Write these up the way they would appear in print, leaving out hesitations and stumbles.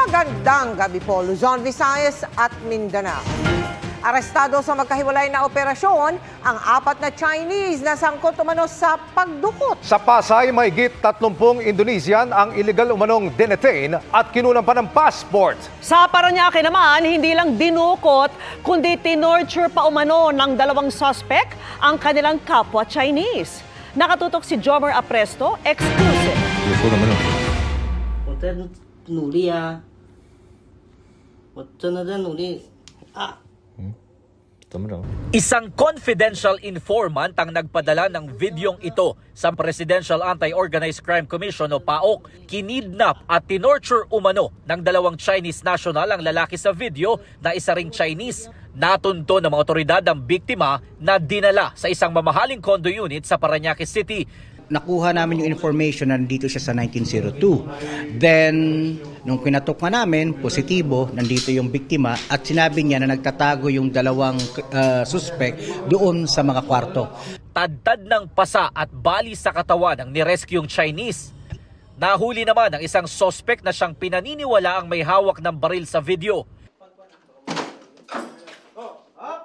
Magandang gabi po, Luzon, Visayas at Mindanao. Arestado sa magkahiwalay na operasyon ang 4 na Chinese na sangkot umano sa pagdukot. Sa Pasay, mahigit 30 Indonesian ang illegal umanong denetain at kinunan pa ng passport. Sa Parañaque naman, hindi lang dinukot, kundi tinorture pa umano ng 2 suspect ang kanilang kapwa Chinese. Nakatutok si Jomar Apresto, exclusive. 我在努力啊，我真的在努力啊。 Isang confidential informant ang nagpadala ng videong ito sa Presidential Anti-Organized Crime Commission o PAOK. Kinidnap at tinorture umano ng 2 Chinese national ang lalaki sa video na isa ring Chinese. Natunto ng mga otoridad ang biktima na dinala sa isang mamahaling condo unit sa Parañaque City. Nakuha namin yung information na nandito siya sa 1902. Then, nung kinatok na namin, positibo, nandito yung biktima at sinabi niya na nagtatago yung 2 suspect doon sa mga kwarto. Tadtad ng pasa at bali sa katawan ang nirescue'ng Chinese. Nahuli naman ang isang suspect na siyang pinaniniwala ang may hawak ng baril sa video.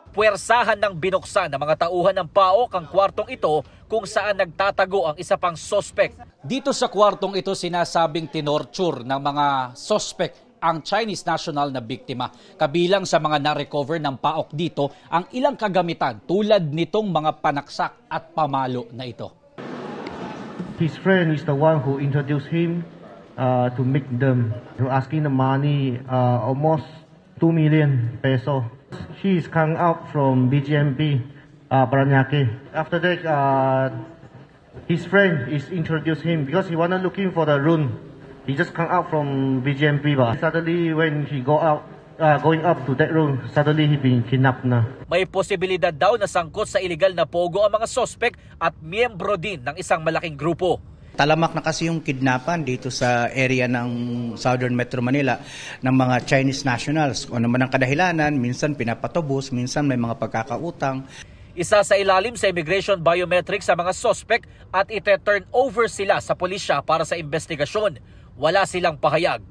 Puwersahan ng binuksan ng mga tauhan ng PAOK ang kwartong ito kung saan nagtatago ang isa pang suspect. Dito sa kwartong ito sinasabing tinorture ng mga suspect ang Chinese national na biktima. Kabilang sa mga na-recover ng PAOK dito ang ilang kagamitan tulad nitong mga panaksak at pamalo na ito. His friend is the one who introduced him to meet them. Asking the money, almost 2 million peso. She is coming out from BGMP, Parañaque. After that, his friend is introduced him because he wanted looking for the room. He just come out from BGMP. Suddenly, when he going up to that room, suddenly he been kidnapped na. May posibilidad daw na sangkot sa illegal na pogo ang mga suspect at miyembro din ng isang malaking grupo. Talamak na kasi yung kidnapan dito sa area ng Southern Metro Manila ng mga Chinese nationals. Kung ano man ang kadahilanan, minsan pinapatubos, minsan may mga pagkakautang. Isa sa ilalim sa immigration biometrics sa mga suspect at ite-turn over sila sa pulisya para sa investigasyon. Wala silang pahayag.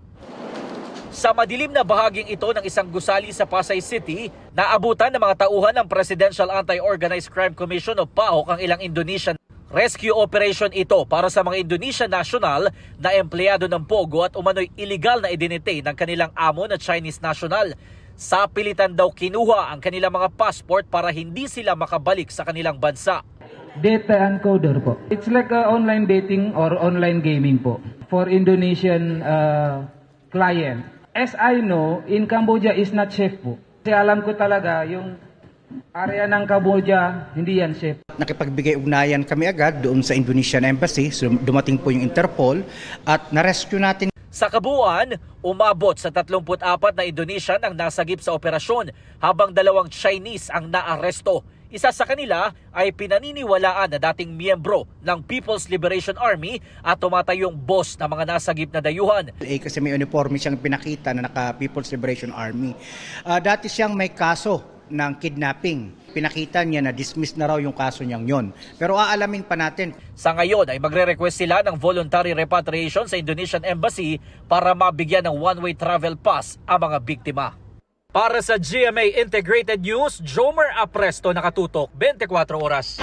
Sa madilim na bahaging ito ng isang gusali sa Pasay City, naabutan ng mga tauhan ng Presidential Anti-Organized Crime Commission o PAOK ang ilang Indonesian. Rescue operation ito para sa mga Indonesian national na empleyado ng Pogo at umano'y illegal na identity ng kanilang amo na Chinese national. Sa pilitan daw kinuha ang kanilang mga passport para hindi sila makabalik sa kanilang bansa. Data encoder po. It's like online dating or online gaming po for Indonesian client. As I know, in Cambodia is not safe po. Kasi alam ko talaga yung area ng Cambodia, hindi yan safe. Nakipagbigay-ugnayan kami agad doon sa Indonesian Embassy. So, dumating po yung Interpol at na-rescue natin. Sa kabuuan, umabot sa 34 na Indonesian ang nasagip sa operasyon habang 2 Chinese ang naaresto. Isa sa kanila ay pinaniniwalaan na dating miyembro ng People's Liberation Army at tumatayong boss ng mga nasagip na dayuhan. Kasi may uniforme siyang pinakita na naka People's Liberation Army. Dati siyang may kaso ng kidnapping. Pinakita niya na dismiss na raw yung kaso niyang yon. Pero aalamin pa natin. Sa ngayon ay magre-request sila ng voluntary repatriation sa Indonesian Embassy para mabigyan ng one-way travel pass ang mga biktima. Para sa GMA Integrated News, Jomar Apresto, nakatutok 24 oras.